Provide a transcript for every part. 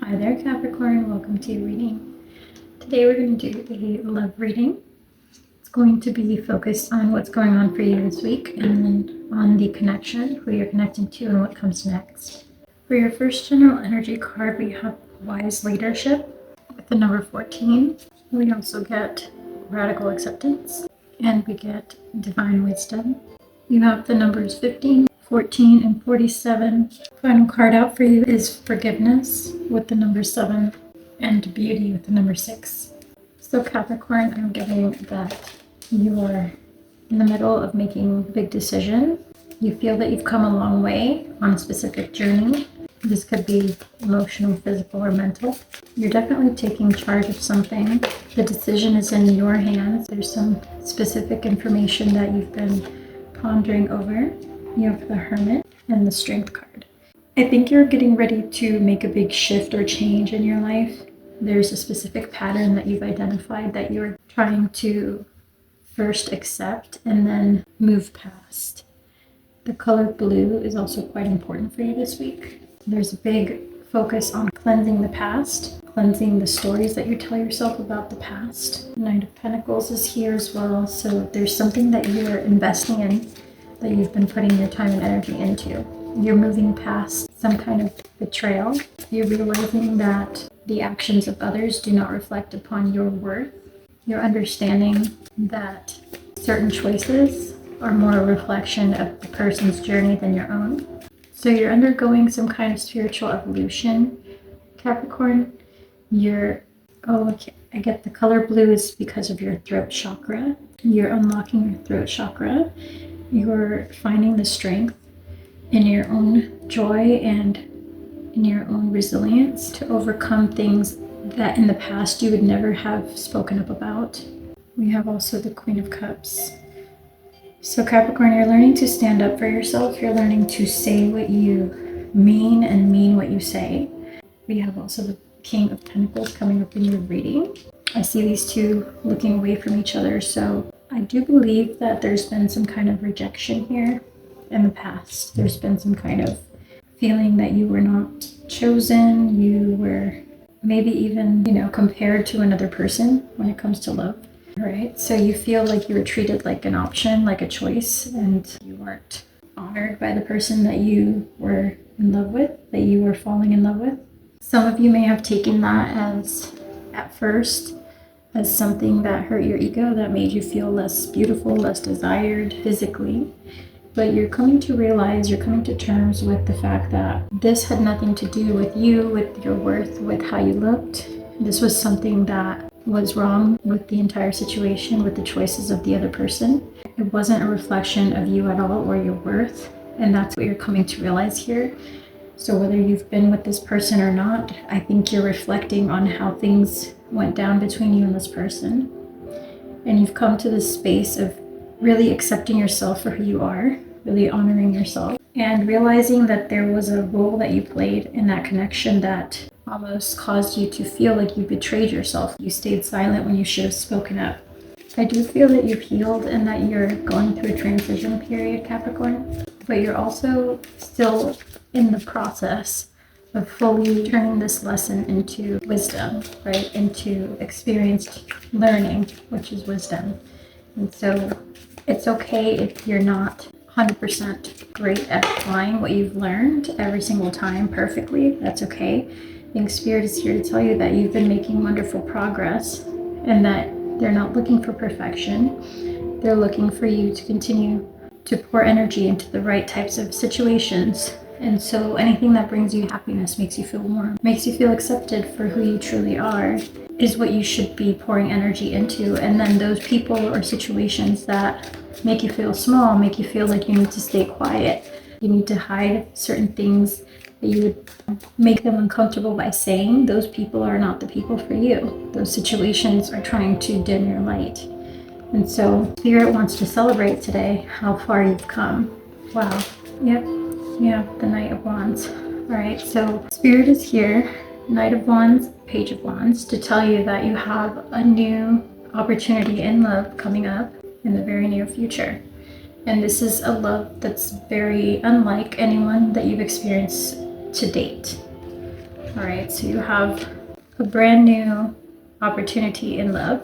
Hi there, Capricorn. Welcome to your reading. Today we're going to do a love reading. It's going to be focused on what's going on for you this week and then on the connection, who you're connecting to, and what comes next. For your first general energy card, we have Wise Leadership with the number 14. We also get Radical Acceptance, and we get Divine Wisdom. You have the numbers 15, 14, and 47. Final card out for you is Forgiveness with the number 7 and Beauty with the number 6. So Capricorn, I'm getting that you are in the middle of making a big decision. You feel that you've come a long way on a specific journey. This could be emotional, physical, or mental. You're definitely taking charge of something. The decision is in your hands. There's some specific information that you've been pondering over. You have the Hermit and the Strength card. I think you're getting ready to make a big shift or change in your life. There's a specific pattern that you've identified that you're trying to first accept and then move past. The color blue is also quite important for you this week. There's a big focus on cleansing the past, cleansing the stories that you tell yourself about the past. Knight of Pentacles is here as well, so there's something that you're investing in that you've been putting your time and energy into. You're moving past some kind of betrayal. You're realizing that the actions of others do not reflect upon your worth. You're understanding that certain choices are more a reflection of the person's journey than your own. So you're undergoing some kind of spiritual evolution, Capricorn. I get the color blue is because of your throat chakra. You're unlocking your throat chakra. You're finding the strength in your own joy and in your own resilience to overcome things that in the past you would never have spoken up about. We have also the Queen of Cups. So Capricorn, you're learning to stand up for yourself. You're learning to say what you mean and mean what you say. We have also the King of Pentacles coming up in your reading. I see these two looking away from each other. So I do believe that there's been some kind of rejection here in the past. There's been some kind of feeling that you were not chosen. You were maybe even, compared to another person when it comes to love. Right? So you feel like you were treated like an option, like a choice, and you weren't honored by the person that you were in love with, that you were falling in love with. Some of you may have taken that at first as something that hurt your ego, that made you feel less beautiful, less desired physically. But you're coming to terms with the fact that this had nothing to do with you, with your worth, with how you looked. This was something that was wrong with the entire situation, with the choices of the other person. It wasn't a reflection of you at all or your worth. And that's what you're coming to realize here. So whether you've been with this person or not, I think you're reflecting on how things went down between you and this person. And you've come to this space of really accepting yourself for who you are, really honoring yourself, and realizing that there was a role that you played in that connection that almost caused you to feel like you betrayed yourself. You stayed silent when you should have spoken up. I do feel that you've healed and that you're going through a transition period, Capricorn, but you're also still in the process of fully turning this lesson into wisdom, right? Into experienced learning, which is wisdom. And so it's okay if you're not 100% great at applying what you've learned every single time perfectly. That's okay. I think Spirit is here to tell you that you've been making wonderful progress and that they're not looking for perfection. They're looking for you to continue to pour energy into the right types of situations. And so anything that brings you happiness, makes you feel warm, makes you feel accepted for who you truly are, is what you should be pouring energy into. And then those people or situations that make you feel small, make you feel like you need to stay quiet, you need to hide certain things that you would make them uncomfortable by saying, those people are not the people for you. Those situations are trying to dim your light. And so Spirit wants to celebrate today how far you've come. Wow. Yep. Yeah, the Knight of Wands. All right, so Spirit is here, Knight of Wands, Page of Wands, to tell you that you have a new opportunity in love coming up in the very near future. And this is a love that's very unlike anyone that you've experienced to date. All right, so you have a brand new opportunity in love.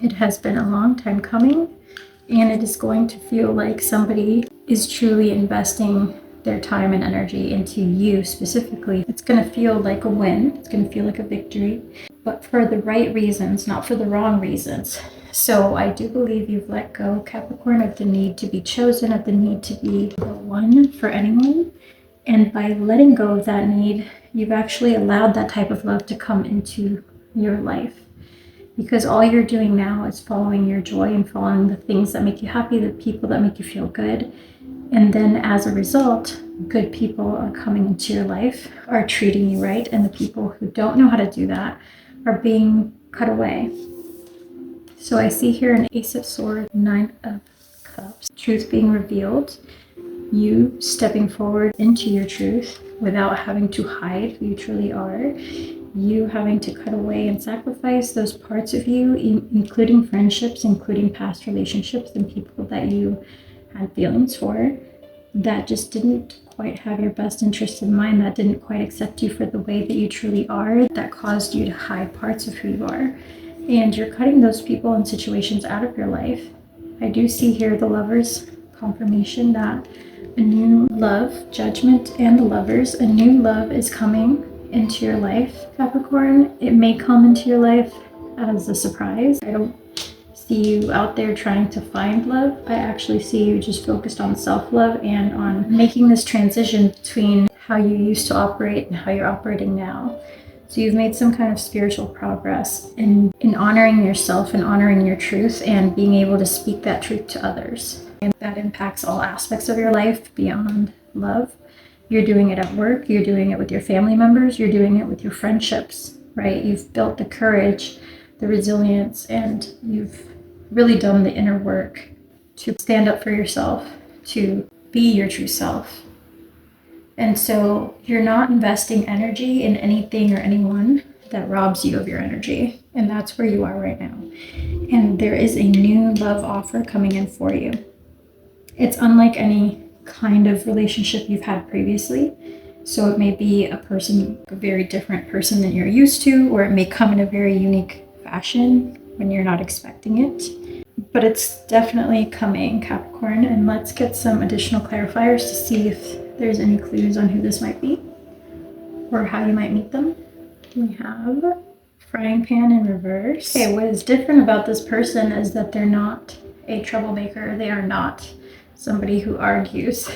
It has been a long time coming, and it is going to feel like somebody is truly investing their time and energy into you specifically. It's going to feel like a win. It's going to feel like a victory, but for the right reasons, not for the wrong reasons. So I do believe you've let go, Capricorn, of the need to be chosen, of the need to be the one for anyone. And by letting go of that need, you've actually allowed that type of love to come into your life. Because all you're doing now is following your joy and following the things that make you happy, the people that make you feel good. And then as a result, good people are coming into your life, are treating you right. And the people who don't know how to do that are being cut away. So I see here an Ace of Swords, Nine of Cups, truth being revealed, you stepping forward into your truth without having to hide who you truly are, you having to cut away and sacrifice those parts of you, including friendships, including past relationships and people that you had feelings for, that just didn't quite have your best interest in mind, that didn't quite accept you for the way that you truly are, that caused you to hide parts of who you are. And you're cutting those people and situations out of your life. I do see here the Lovers confirmation that a new love, Judgment and the Lovers, a new love is coming into your life, Capricorn. It may come into your life as a surprise. I don't see you out there trying to find love. I actually see you just focused on self-love and on making this transition between how you used to operate and how you're operating now. So you've made some kind of spiritual progress in honoring yourself and honoring your truth and being able to speak that truth to others. And that impacts all aspects of your life beyond love. You're doing it at work, you're doing it with your family members, you're doing it with your friendships, right? You've built the courage, the resilience, and you've really done the inner work to stand up for yourself, to be your true self. And so you're not investing energy in anything or anyone that robs you of your energy. And that's where you are right now. And there is a new love offer coming in for you. It's unlike any kind of relationship you've had previously. So it may be a very different person than you're used to, or it may come in a very unique fashion when you're not expecting it. But it's definitely coming, Capricorn. And let's get some additional clarifiers to see if there's any clues on who this might be or how you might meet them. We have Frying Pan in reverse. Okay, what is different about this person is that they're not a troublemaker. They are not somebody who argues.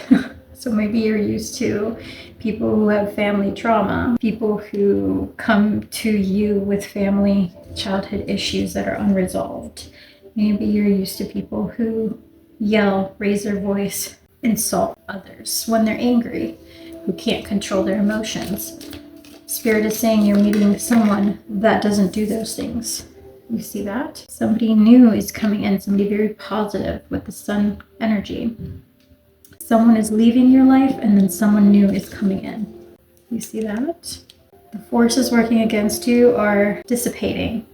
So maybe you're used to people who have family trauma, people who come to you with family childhood issues that are unresolved. Maybe you're used to people who yell, raise their voice, insult others when they're angry, who can't control their emotions. Spirit is saying you're meeting someone that doesn't do those things. You see that? Somebody new is coming in, somebody very positive with the Sun energy. Someone is leaving your life and then someone new is coming in. You see that? The forces working against you are dissipating.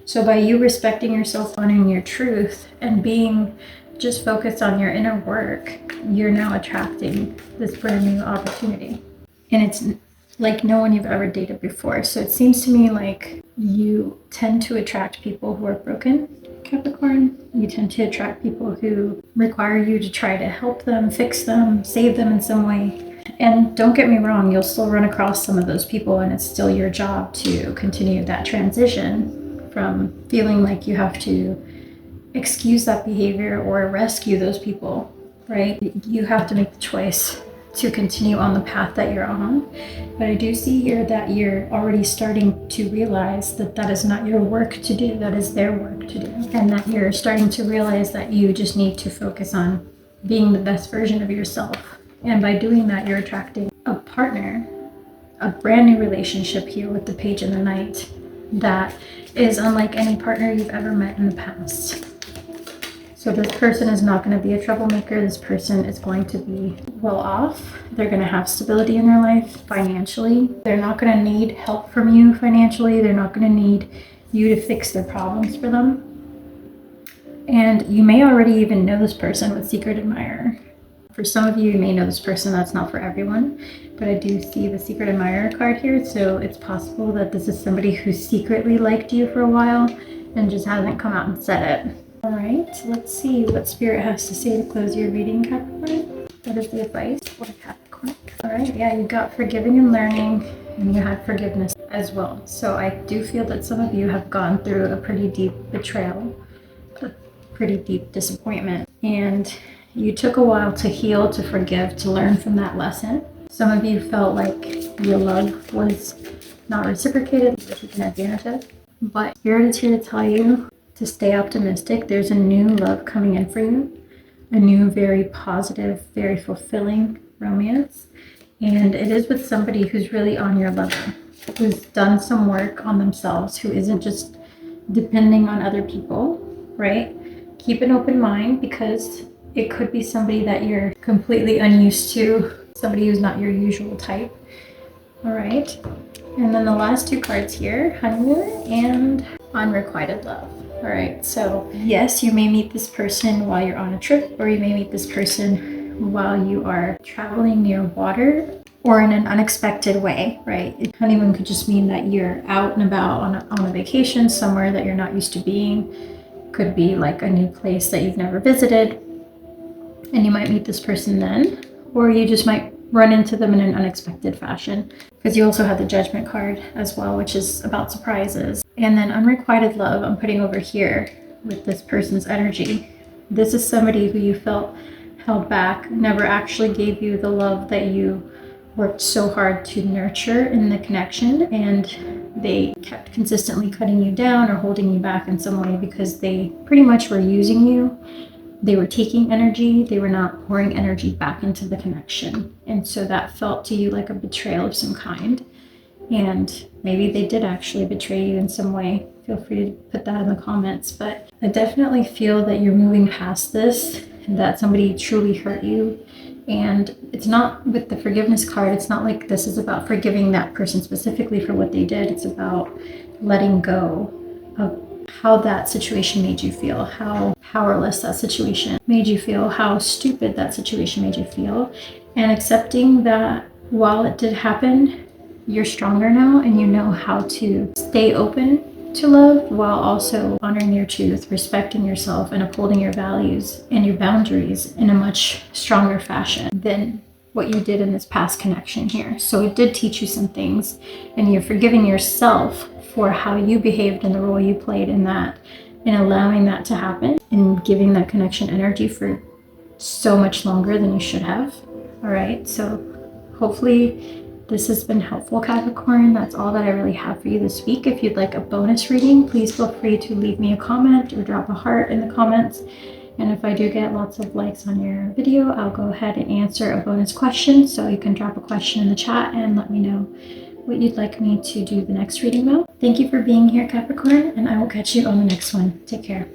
So by you respecting yourself, honoring your truth, and being just focused on your inner work, you're now attracting this brand new opportunity. And it's like no one you've ever dated before. So it seems to me like you tend to attract people who are broken, Capricorn. You tend to attract people who require you to try to help them, fix them, save them in some way. And don't get me wrong, you'll still run across some of those people, and it's still your job to continue that transition from feeling like you have to excuse that behavior or rescue those people, right? You have to make the choice to continue on the path that you're on. But I do see here that you're already starting to realize that that is not your work to do, that is their work to do. And that you're starting to realize that you just need to focus on being the best version of yourself. And by doing that, you're attracting a partner, a brand new relationship here with the Page and the Knight that is unlike any partner you've ever met in the past. So this person is not going to be a troublemaker. This person is going to be well off. They're going to have stability in their life financially. They're not going to need help from you financially. They're not going to need you to fix their problems for them. And you may already even know this person with Secret Admirer. For some of you, you may know this person. That's not for everyone. but I do see the secret admirer card here, so it's possible that this is somebody who secretly liked you for a while and just hasn't come out and said it. All right, let's see what Spirit has to say to close your reading, Capricorn. What is the advice for Capricorn? All right, yeah, you got forgiving and learning, and you had forgiveness as well. So I do feel that some of you have gone through a pretty deep betrayal, a pretty deep disappointment, and you took a while to heal, to forgive, to learn from that lesson. Some of you felt like your love was not reciprocated, you were taken advantage of. But Spirit is here to tell you to stay optimistic. There's a new love coming in for you, a new, very positive, very fulfilling romance. And it is with somebody who's really on your level, who's done some work on themselves, who isn't just depending on other people, right? Keep an open mind, because it could be somebody that you're completely unused to, somebody who's not your usual type. All right. And then the last two cards here, honeymoon and unrequited love. All right. So yes, you may meet this person while you're on a trip, or you may meet this person while you are traveling near water or in an unexpected way, right? Honeymoon could just mean that you're out and about on a vacation somewhere that you're not used to being. Could be like a new place that you've never visited, and you might meet this person then, or you just might run into them in an unexpected fashion, because you also have the Judgment card as well, which is about surprises. And then unrequited love, I'm putting over here with this person's energy. This is somebody who you felt held back, never actually gave you the love that you worked so hard to nurture in the connection, and they kept consistently cutting you down or holding you back in some way because they pretty much were using you. They were taking energy, they were not pouring energy back into the connection. And so that felt to you like a betrayal of some kind. And maybe they did actually betray you in some way. Feel free to put that in the comments. But I definitely feel that you're moving past this, and that somebody truly hurt you. And it's not, with the forgiveness card, it's not like this is about forgiving that person specifically for what they did. It's about letting go of how that situation made you feel, how powerless that situation made you feel, how stupid that situation made you feel, and accepting that while it did happen, you're stronger now, and you know how to stay open to love while also honoring your truth, respecting yourself, and upholding your values and your boundaries in a much stronger fashion than what you did in this past connection here. So it did teach you some things, and you're forgiving yourself for how you behaved and the role you played in that, and allowing that to happen and giving that connection energy for so much longer than you should have. All right, so hopefully this has been helpful, Capricorn. That's all that I really have for you this week. If you'd like a bonus reading, please feel free to leave me a comment or drop a heart in the comments. And if I do get lots of likes on your video, I'll go ahead and answer a bonus question. So you can drop a question in the chat and let me know what you'd like me to do the next reading about. Thank you for being here, Capricorn, and I will catch you on the next one. Take care.